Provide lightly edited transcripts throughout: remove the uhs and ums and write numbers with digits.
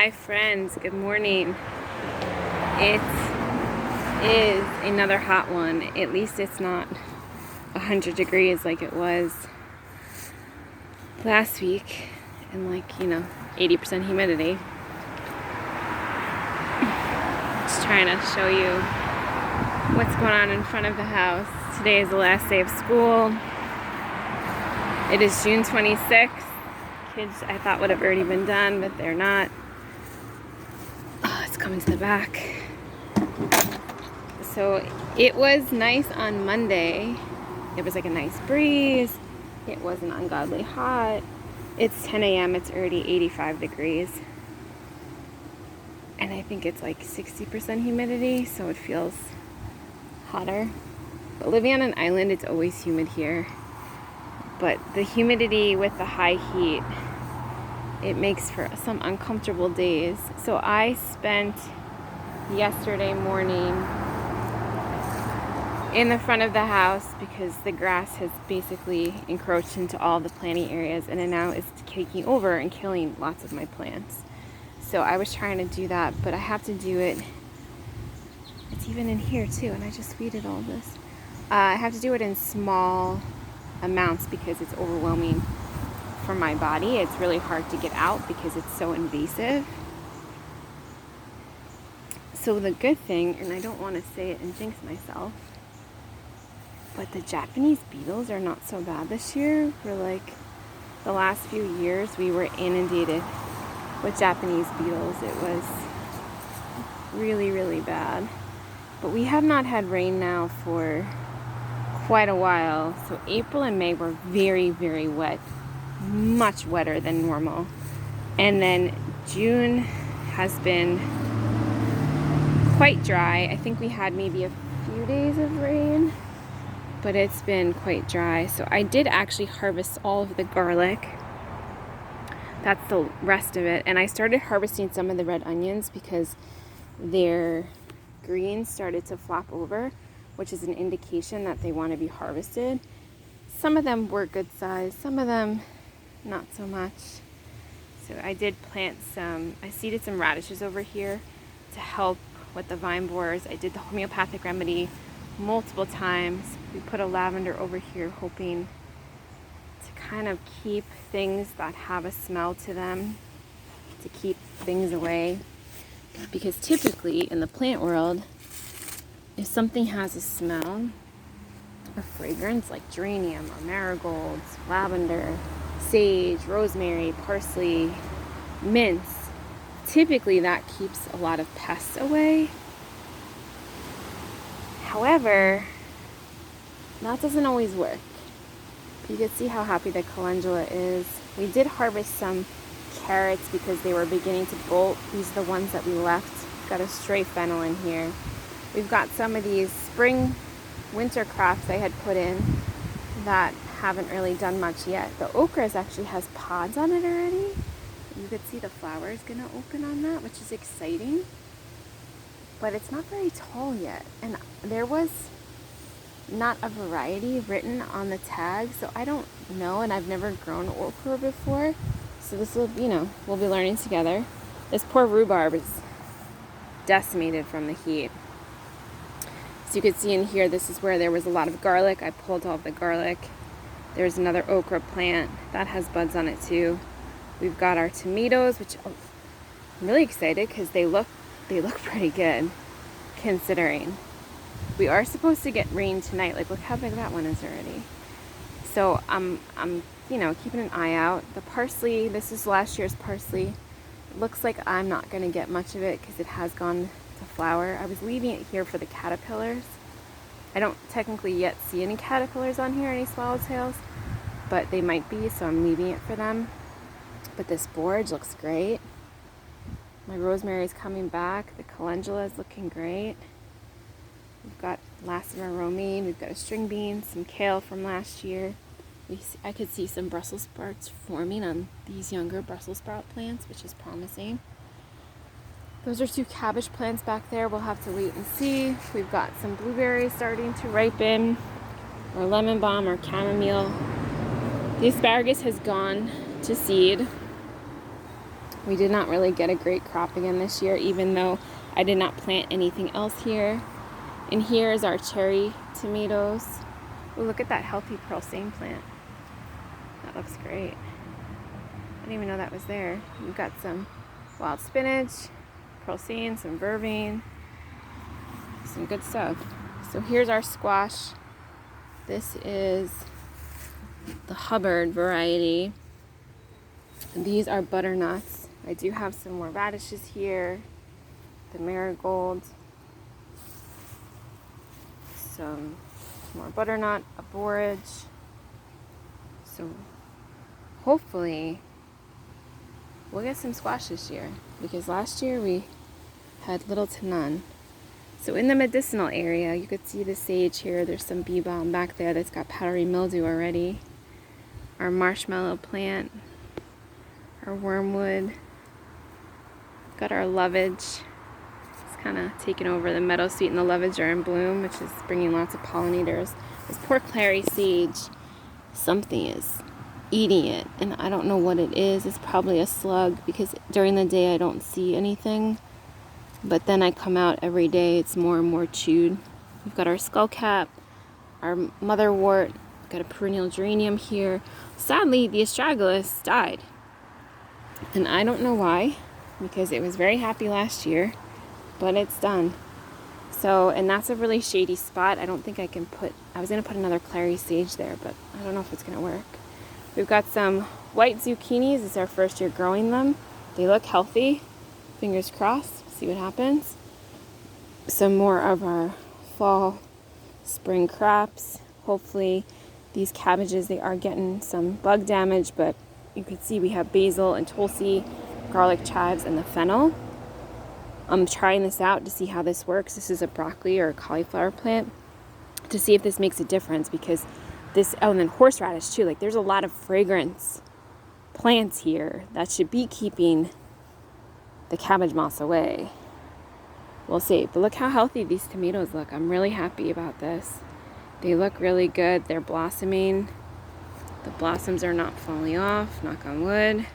Hi friends, good morning. It is another hot one. At least it's not 100 degrees like it was last week and 80% humidity. Just trying to show you what's going on in front of the house. Today is the last day of school. It is June 26th. Kids I thought would have already been done, but they're not. Oh, it's coming to the back. So it was nice on Monday. It was like a nice breeze. It wasn't ungodly hot. It's 10 a.m. It's already 85 degrees. And I think it's like 60% humidity, so it feels hotter. But living on an island, it's always humid here. But the humidity with the high heat, it makes for some uncomfortable days. So I spent yesterday morning in the front of the house because the grass has basically encroached into all the planting areas, and it now is taking over and killing lots of my plants. So I was trying to do that, but I have to do it. It's even in here too, and I just weeded all this. I have to do it in small amounts because it's overwhelming for my body. It's really hard to get out because it's so invasive. So the good thing, and I don't want to say it and jinx myself, but the Japanese beetles are not so bad this year. For like the last few years, we were inundated with Japanese beetles. It was really, really bad. But we have not had rain now for quite a while. So April and May were very, very wet, much wetter than normal. And then June has been quite dry. I think we had maybe a few days of rain, but it's been quite dry. So I did actually harvest all of the garlic. That's the rest of it. And I started harvesting some of the red onions because their greens started to flop over, which is an indication that they want to be harvested. Some of them were good size, some of them not so much. So I did plant I seeded some radishes over here to help with the vine borers. I did the homeopathic remedy multiple times. We put a lavender over here hoping to kind of keep things that have a smell to them, to keep things away. Because typically in the plant world, if something has a smell, a fragrance like geranium or marigolds, lavender, sage, rosemary, parsley, mint, typically that keeps a lot of pests away. However, that doesn't always work. You can see how happy the calendula is. We did harvest some carrots because they were beginning to bolt. These are the ones that we left. Got a stray fennel in here. We've got some of these spring winter crafts I had put in that haven't really done much yet. The okra actually has pods on it already. You could see the flowers gonna open on that, which is exciting. But it's not very tall yet. And there was not a variety written on the tag, so I don't know, and I've never grown okra before. So this will, we'll be learning together. This poor rhubarb is decimated from the heat. So you can see in here, this is where there was a lot of garlic. I pulled all of the garlic. There's another okra plant that has buds on it too. We've got our tomatoes, which I'm really excited because they look pretty good considering. We are supposed to get rain tonight. Like, look how big that one is already. So I'm keeping an eye out. The parsley, this is last year's parsley. It looks like I'm not going to get much of it because it has gone to flower. I was leaving it here for the caterpillars. I don't technically yet see any caterpillars on here, any swallowtails, but they might be, so I'm leaving it for them. But this borage looks great. My rosemary is coming back. The calendula is looking great. We've got lassiter romaine. We've got a string bean, some kale from last year. I could see some Brussels sprouts forming on these younger Brussels sprout plants, which is promising. Those are 2 cabbage plants back there. We'll have to wait and see. We've got some blueberries starting to ripen, or lemon balm, or chamomile. The asparagus has gone to seed. We did not really get a great crop again this year, even though I did not plant anything else here. And here is our cherry tomatoes. Oh, look at that healthy Pearl-Sane plant. That looks great. I didn't even know that was there. We've got some wild spinach, Pearl-Sane, some vervain, some good stuff. So here's our squash. This is the Hubbard variety. These are butternuts. I do have some more radishes here. The marigold. Some more butternut, a borage. So hopefully we'll get some squash this year, because last year we had little to none. So in the medicinal area, you could see the sage here. There's some bee balm back there that's got powdery mildew already. Our marshmallow plant, our wormwood, got our lovage. It's kind of taking over. The meadowsweet and the lovage are in bloom, which is bringing lots of pollinators. This poor clary sage, something is eating it, and I don't know what it is. It's probably a slug, because during the day I don't see anything, but then I come out every day, it's more and more chewed. We've got our skullcap, our motherwort, got a perennial geranium here. Sadly, the astragalus died, and I don't know why, because it was very happy last year, but it's done. So, and that's a really shady spot. I don't think I can put, I was going to put another clary sage there, but I don't know if it's going to work. We've got some white zucchinis. It's our first year growing them. They look healthy. Fingers crossed. See what happens. Some more of our fall, spring crops. Hopefully these cabbages, they are getting some bug damage, but you can see we have basil and tulsi, garlic chives, and the fennel. I'm trying this out to see how this works. This is a broccoli or a cauliflower plant, to see if this makes a difference, because this, oh, and then horseradish too. Like, there's a lot of fragrance plants here that should be keeping the cabbage moths away. We'll see. But look how healthy these tomatoes look. I'm really happy about this. They look really good. They're blossoming. The blossoms are not falling off, knock on wood.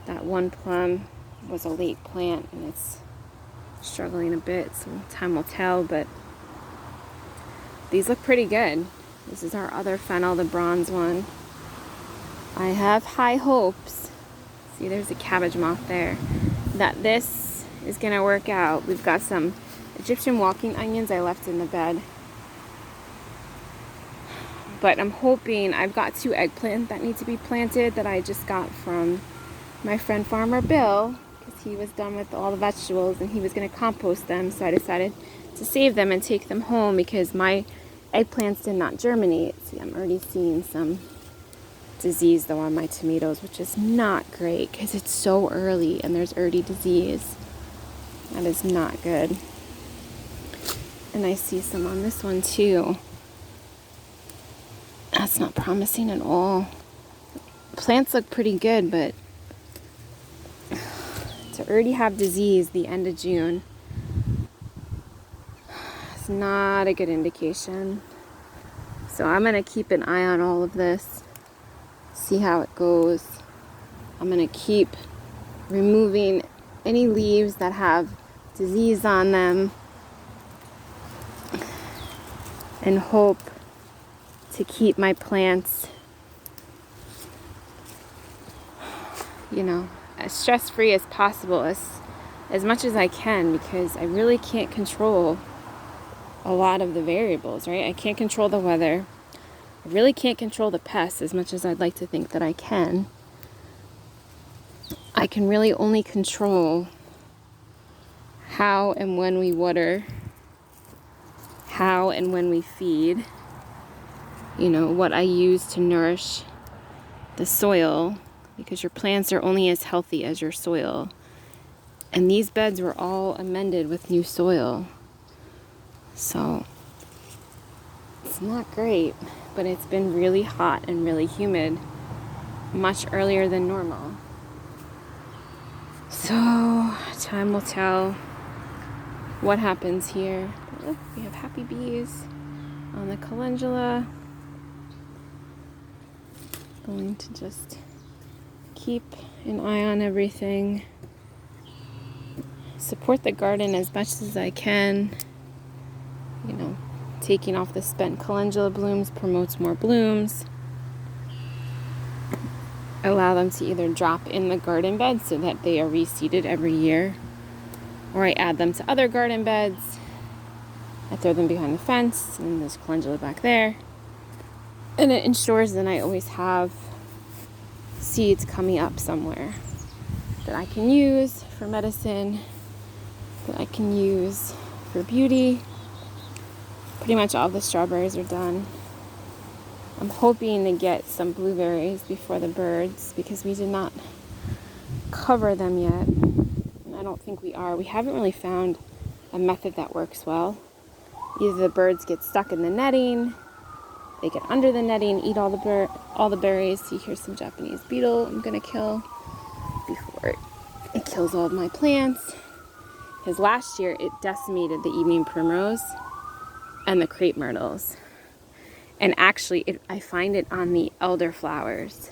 That one plum was a late plant and it's struggling a bit, so time will tell, but these look pretty good. This is our other fennel, the bronze one. I have high hopes. See, there's a cabbage moth there, that this is gonna work out. We've got some Egyptian walking onions I left in the bed, but I'm hoping, I've got 2 eggplants that need to be planted that I just got from my friend Farmer Bill, because he was done with all the vegetables and he was going to compost them, so I decided to save them and take them home, because my eggplants did not germinate. See, I'm already seeing some disease though on my tomatoes, which is not great because it's so early and there's already disease. That is not good. And I see some on this one too. That's not promising at all. Plants look pretty good, but to already have disease the end of June, it's not a good indication. So I'm going to keep an eye on all of this, see how it goes. I'm going to keep removing any leaves that have disease on them and hope to keep my plants, you know, as stress-free as possible, as much as I can, because I really can't control a lot of the variables, right? I can't control the weather. I really can't control the pests as much as I'd like to think that I can. I can really only control how and when we water, how and when we feed, you know, what I use to nourish the soil, because your plants are only as healthy as your soil. And these beds were all amended with new soil. So it's not great, but it's been really hot and really humid, much earlier than normal. So time will tell what happens here. But look, we have happy bees on the calendula. Going to just keep an eye on everything. Support the garden as much as I can. You know, taking off the spent calendula blooms promotes more blooms. Allow them to either drop in the garden bed so that they are reseeded every year, or I add them to other garden beds. I throw them behind the fence, and there's calendula back there. And it ensures that I always have seeds coming up somewhere that I can use for medicine, that I can use for beauty. Pretty much all the strawberries are done. I'm hoping to get some blueberries before the birds because we did not cover them yet. And I don't think we are. We haven't really found a method that works well. Either the birds get stuck in the netting, they get under the netting, eat all the berries. See, here's some Japanese beetle I'm gonna kill before it kills all of my plants. Because last year it decimated the evening primrose and the crepe myrtles. And actually, I find it on the elderflowers.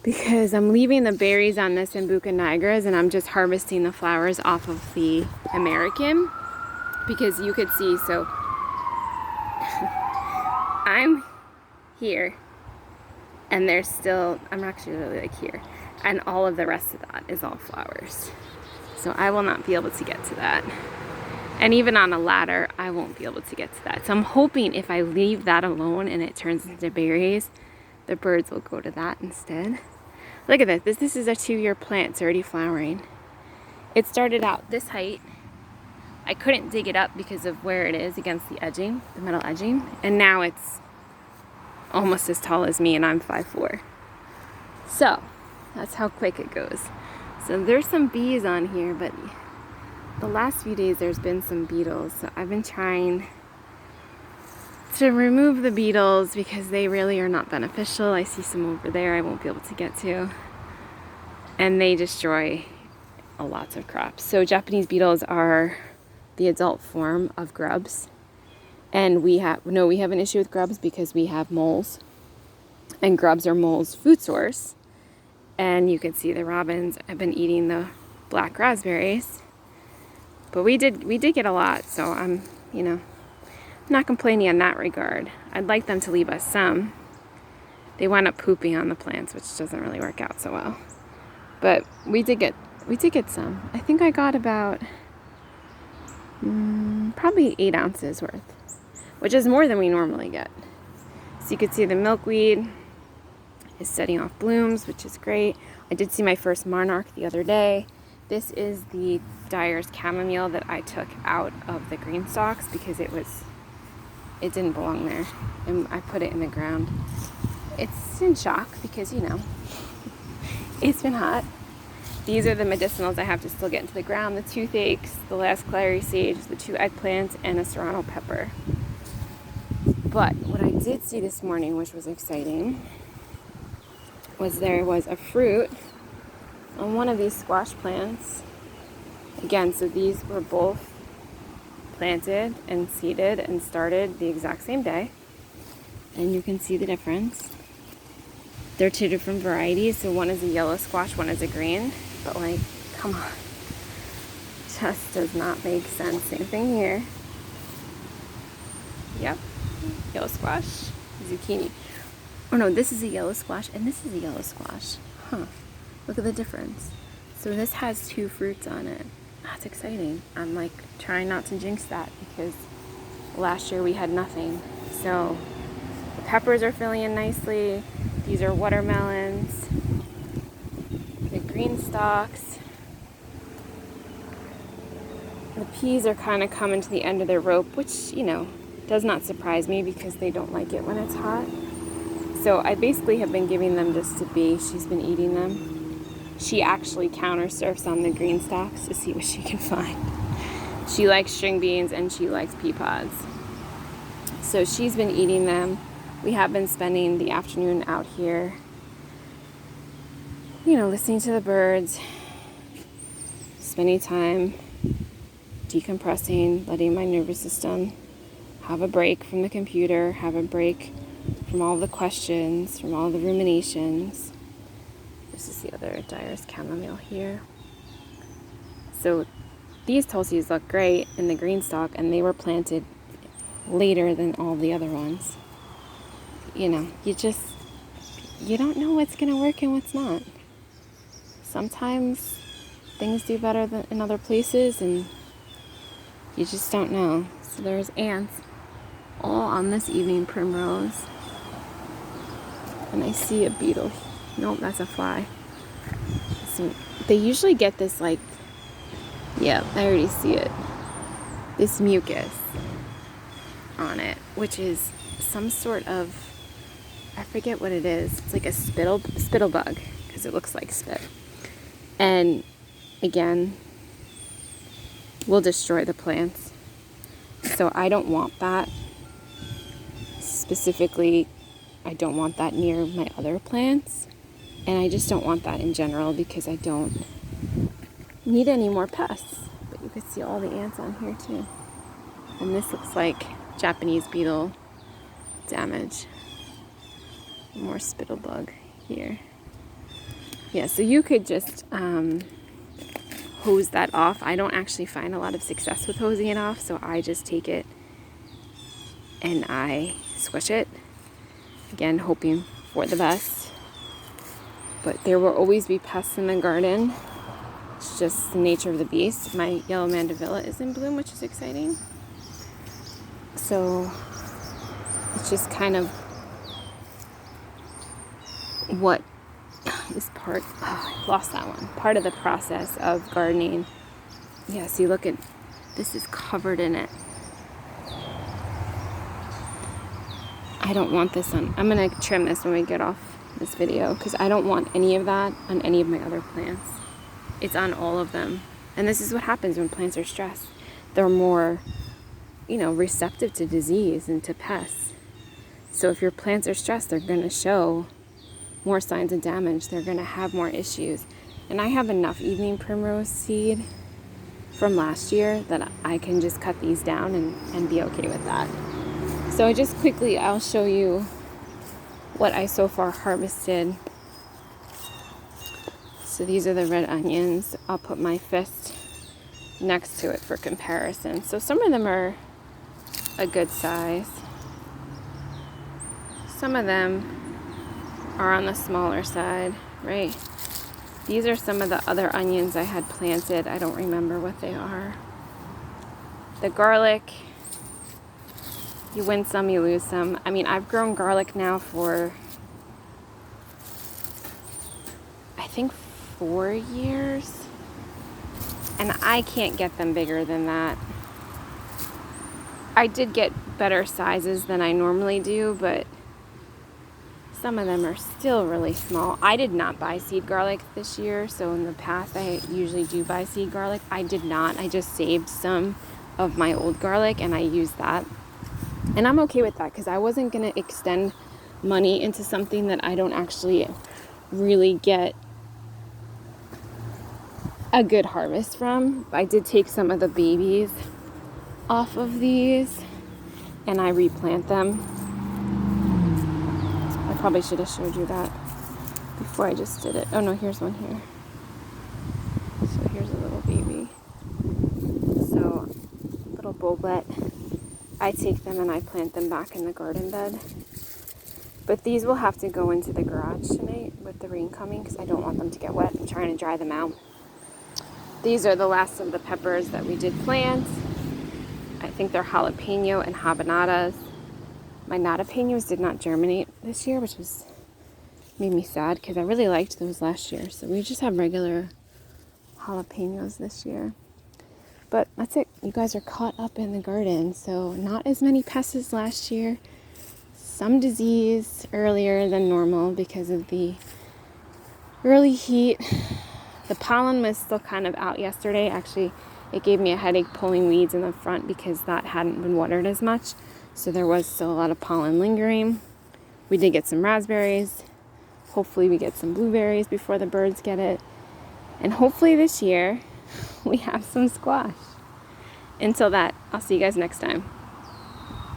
Because I'm leaving the berries on the Sambuca nigras and I'm just harvesting the flowers off of the American. Because you could see, so I'm here and there's still, I'm actually really like here. And all of the rest of that is all flowers. So I will not be able to get to that. And even on a ladder, I won't be able to get to that. So I'm hoping if I leave that alone and it turns into berries, the birds will go to that instead. Look at this. This is a 2-year plant. It's already flowering. It started out this height. I couldn't dig it up because of where it is against the edging, the metal edging. And now it's almost as tall as me and I'm 5'4". So that's how quick it goes. So there's some bees on here, but the last few days there's been some beetles. So I've been trying to remove the beetles because they really are not beneficial. I see some over there I won't be able to get to. And they destroy a lot of crops. So Japanese beetles are the adult form of grubs. And we have an issue with grubs because we have moles. And grubs are moles' food source. And you can see the robins have been eating the black raspberries. But we did get a lot, so I'm not complaining in that regard. I'd like them to leave us some. They wind up pooping on the plants, which doesn't really work out so well. But we did get some. I think I got about probably 8 ounces worth, which is more than we normally get. So you can see the milkweed is setting off blooms, which is great. I did see my first monarch the other day. This is the Dyer's chamomile that I took out of the green stalks because it didn't belong there. And I put it in the ground. It's in shock because, it's been hot. These are the medicinals I have to still get into the ground. The toothaches, the last clary sage, the 2 eggplants, and a serrano pepper. But what I did see this morning, which was exciting, was there was a fruit on one of these squash plants. Again, so these were both planted and seeded and started the exact same day. And you can see the difference. They're 2 different varieties. So one is a yellow squash, one is a green. But come on. Just does not make sense. Same thing here. Yep. Yellow squash, zucchini. Oh no, this is a yellow squash and this is a yellow squash. Huh. Look at the difference. So this has 2 fruits on it. That's exciting. I'm trying not to jinx that because last year we had nothing. So the peppers are filling in nicely. These are watermelons. The green stalks. The peas are kind of coming to the end of their rope, which, does not surprise me because they don't like it when it's hot. So I basically have been giving them just to Bee. She's been eating them. She actually counter surfs on the green stalks to see what she can find. She likes string beans and she likes pea pods. So she's been eating them. We have been spending the afternoon out here, listening to the birds, spending time decompressing, letting my nervous system have a break from the computer, have a break from all the questions, from all the ruminations. This is the other Dyer's chamomile here. So these tulsis look great in the green stalk, and they were planted later than all the other ones. You know, you don't know what's going to work and what's not. Sometimes things do better than in other places, and you just don't know. So there's ants all on this evening primrose. And I see a beetle. Nope, that's a fly. So they usually get this, like, yeah, I already see it. This mucus on it, which is some sort of, I forget what it is. It's like a spittle bug, because it looks like spit. And again, will destroy the plants. So I don't want that. Specifically, I don't want that near my other plants. And I just don't want that in general, because I don't need any more pests. But you can see all the ants on here too. And this looks like Japanese beetle damage. More spittle bug here. Yeah, so you could just hose that off. I don't actually find a lot of success with hosing it off, so I just take it and I squish it. Again, hoping for the best. But there will always be pests in the garden. It's just the nature of the beast. My yellow mandevilla is in bloom, which is exciting. So it's just kind of what is part, I lost that one, part of the process of gardening. Yeah, see, look at, this is covered in it. I don't want this on, I'm going to trim this when we get off this video, because I don't want any of that on any of my other plants. It's on all of them. And this is what happens when plants are stressed. They're more, you know, receptive to disease and to pests. So if your plants are stressed, they're going to show more signs of damage. They're going to have more issues. And I have enough evening primrose seed from last year that I can just cut these down and be okay with that. So just quickly, I'll show you what I so far harvested. So these are the red onions. I'll put my fist next to it for comparison. So some of them are a good size. Some of them are on the smaller side, right? These are some of the other onions I had planted. I don't remember what they are. The garlic, you win some, you lose some. I mean, I've grown garlic now for, I think, 4 years. And I can't get them bigger than that. I did get better sizes than I normally do, but some of them are still really small. I did not buy seed garlic this year, so in the past I usually do buy seed garlic. I did not. I just saved some of my old garlic and I used that. And I'm okay with that, because I wasn't going to extend money into something that I don't actually really get a good harvest from. I did take some of the babies off of these and I replant them. I probably should have showed you that before I just did it. Oh no, here's one here. So here's a little baby. So little bulblet. I take them and I plant them back in the garden bed. But these will have to go into the garage tonight with the rain coming, because I don't want them to get wet. I'm trying to dry them out. These are the last of the peppers that we did plant. I think they're jalapeno and habanadas. My natapenos did not germinate this year, which made me sad, because I really liked those last year. So we just have regular jalapenos this year. But that's it. You guys are caught up in the garden. So not as many pests as last year. Some disease earlier than normal because of the early heat. The pollen was still kind of out yesterday. Actually, it gave me a headache pulling weeds in the front because that hadn't been watered as much. So there was still a lot of pollen lingering. We did get some raspberries. Hopefully we get some blueberries before the birds get it. And hopefully this year we have some squash. Until that, I'll see you guys next time.